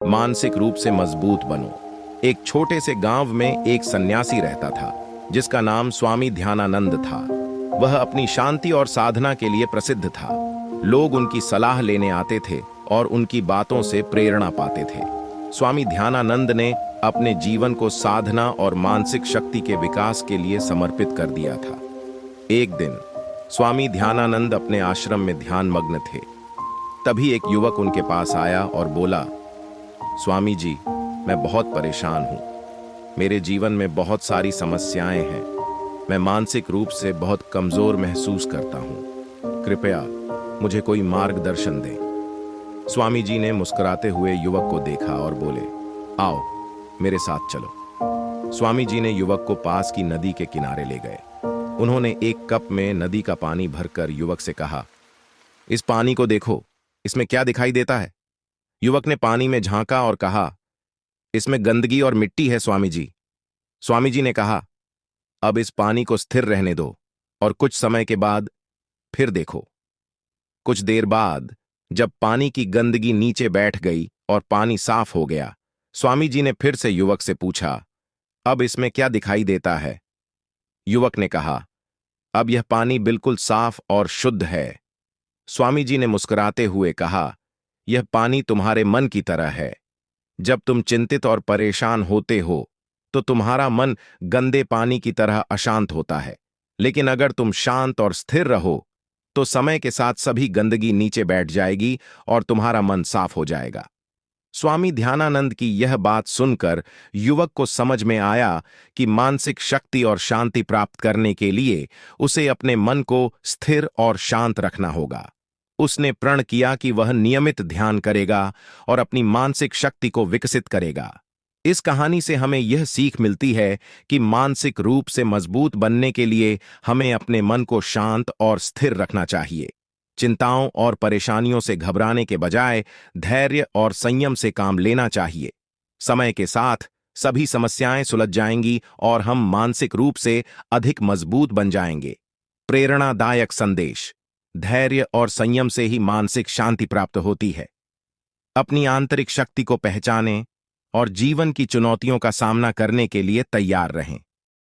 मानसिक रूप से मजबूत बनो। एक छोटे से गांव में एक सन्यासी रहता था जिसका नाम स्वामी ध्यानानंद था। वह अपनी शांति और साधना के लिए प्रसिद्ध था। लोग उनकी सलाह लेने आते थे और उनकी बातों से प्रेरणा पाते थे। स्वामी ध्यानानंद ने अपने जीवन को साधना और मानसिक शक्ति के विकास के लिए समर्पित कर दिया था। एक दिन स्वामी ध्यानानंद अपने आश्रम में ध्यान मग्न थे। तभी एक युवक उनके पास आया और बोला, स्वामी जी, मैं बहुत परेशान हूँ। मेरे जीवन में बहुत सारी समस्याएं हैं। मैं मानसिक रूप से बहुत कमजोर महसूस करता हूँ। कृपया मुझे कोई मार्गदर्शन दें। स्वामी जी ने मुस्कुराते हुए युवक को देखा और बोले, आओ मेरे साथ चलो। स्वामी जी ने युवक को पास की नदी के किनारे ले गए। उन्होंने एक कप में नदी का पानी भरकर युवक से कहा, इस पानी को देखो, इसमें क्या दिखाई देता है? युवक ने पानी में झांका और कहा, इसमें गंदगी और मिट्टी है स्वामी जी। स्वामी जी ने कहा, अब इस पानी को स्थिर रहने दो और कुछ समय के बाद फिर देखो। कुछ देर बाद जब पानी की गंदगी नीचे बैठ गई और पानी साफ हो गया, स्वामी जी ने फिर से युवक से पूछा, अब इसमें क्या दिखाई देता है? युवक ने कहा, अब यह पानी बिल्कुल साफ और शुद्ध है। स्वामी जी ने मुस्कुराते हुए कहा, यह पानी तुम्हारे मन की तरह है। जब तुम चिंतित और परेशान होते हो तो तुम्हारा मन गंदे पानी की तरह अशांत होता है, लेकिन अगर तुम शांत और स्थिर रहो तो समय के साथ सभी गंदगी नीचे बैठ जाएगी और तुम्हारा मन साफ हो जाएगा। स्वामी ध्यानानंद की यह बात सुनकर युवक को समझ में आया कि मानसिक शक्ति और शांति प्राप्त करने के लिए उसे अपने मन को स्थिर और शांत रखना होगा। उसने प्रण किया कि वह नियमित ध्यान करेगा और अपनी मानसिक शक्ति को विकसित करेगा। इस कहानी से हमें यह सीख मिलती है कि मानसिक रूप से मजबूत बनने के लिए हमें अपने मन को शांत और स्थिर रखना चाहिए। चिंताओं और परेशानियों से घबराने के बजाय धैर्य और संयम से काम लेना चाहिए। समय के साथ सभी समस्याएं सुलझ जाएंगी और हम मानसिक रूप से अधिक मजबूत बन जाएंगे। प्रेरणादायक संदेश: धैर्य और संयम से ही मानसिक शांति प्राप्त होती है। अपनी आंतरिक शक्ति को पहचानें और जीवन की चुनौतियों का सामना करने के लिए तैयार रहें।